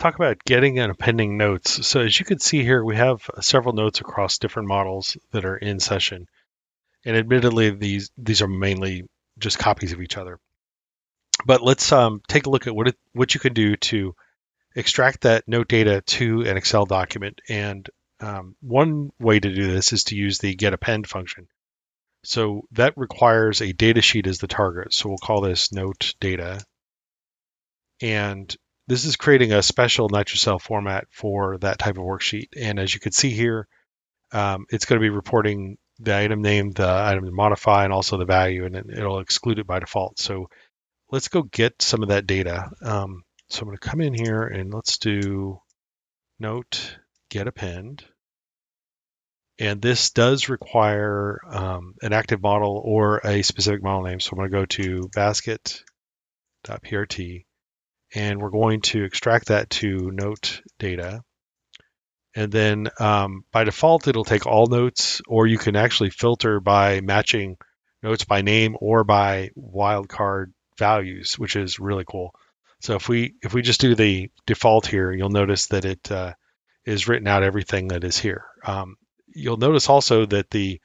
talk about getting and appending notes. So as you can see here, we have several notes across different models that are in session. And admittedly, these are mainly just copies of each other. But let's take a look at what you can do to extract that note data to an Excel document. And one way to do this is to use the get append function. So that requires a data sheet as the target. So we'll call this note data. And this is creating a special NitroCell format for that type of worksheet. And as you can see here, it's going to be reporting the item name, the item to modify, and also the value, and then it'll exclude it by default. So let's go get some of that data. So I'm going to come in here and let's do note get append. And this does require an active model or a specific model name. So I'm going to go to basket.prt and we're going to extract that to note data. And then by default, it'll take all notes, or you can actually filter by matching notes by name or by wildcard values, which is really cool. So if we just do the default here, you'll notice that it is written out everything that is here. You'll notice also that the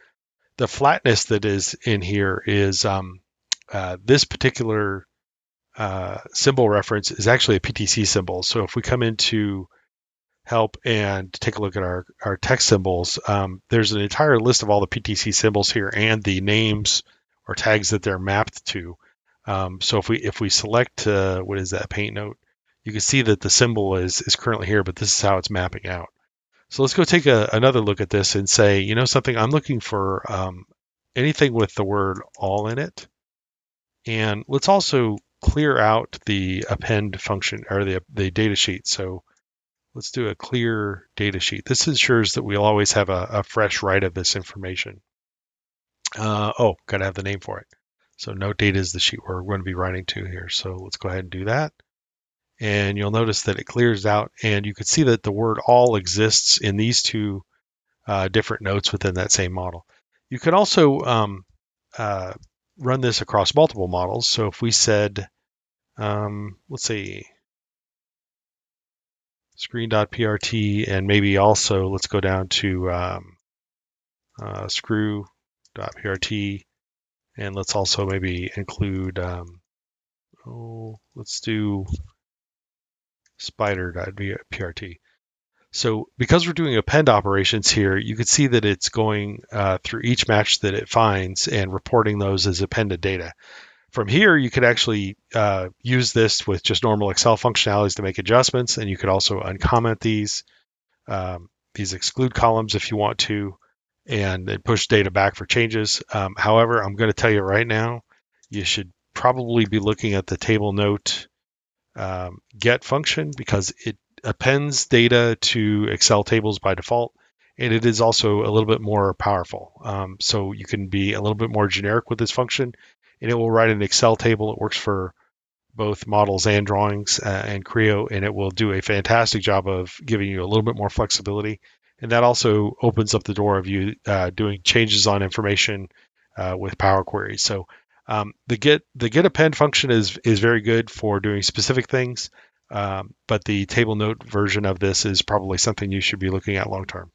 flatness that is in here is this particular symbol reference is actually a PTC symbol. So if we come into help and take a look at our text symbols, there's an entire list of all the PTC symbols here and the names or tags that they're mapped to. So if we select what is that paint note, you can see that the symbol is currently here, but this is how it's mapping out. So let's go take another look at this and say, you know something, I'm looking for anything with the word all in it. And let's also clear out the append function or the data sheet. So let's do a clear data sheet. This ensures that we'll always have a fresh write of this information. Got to have the name for it. So note data is the sheet we're going to be writing to here. So let's go ahead and do that. And you'll notice that it clears out, and you can see that the word all exists in these two different notes within that same model. You can also run this across multiple models. So if we said, let's see, screen.prt, and maybe also let's go down to screw.prt, and let's also maybe include, let's do spider.prt. So because we're doing append operations here, you can see that it's going through each match that it finds and reporting those as appended data. From here, you could actually use this with just normal Excel functionalities to make adjustments, and you could also uncomment these exclude columns if you want to, and then push data back for changes. However, I'm going to tell you right now, you should probably be looking at the table note get function because it appends data to Excel tables by default, and it is also a little bit more powerful. So you can be a little bit more generic with this function, and it will write an Excel table. It works for both models and drawings and Creo, and it will do a fantastic job of giving you a little bit more flexibility. And that also opens up the door of you doing changes on information with Power Queries. So the get append function is very good for doing specific things, but the table note version of this is probably something you should be looking at long term.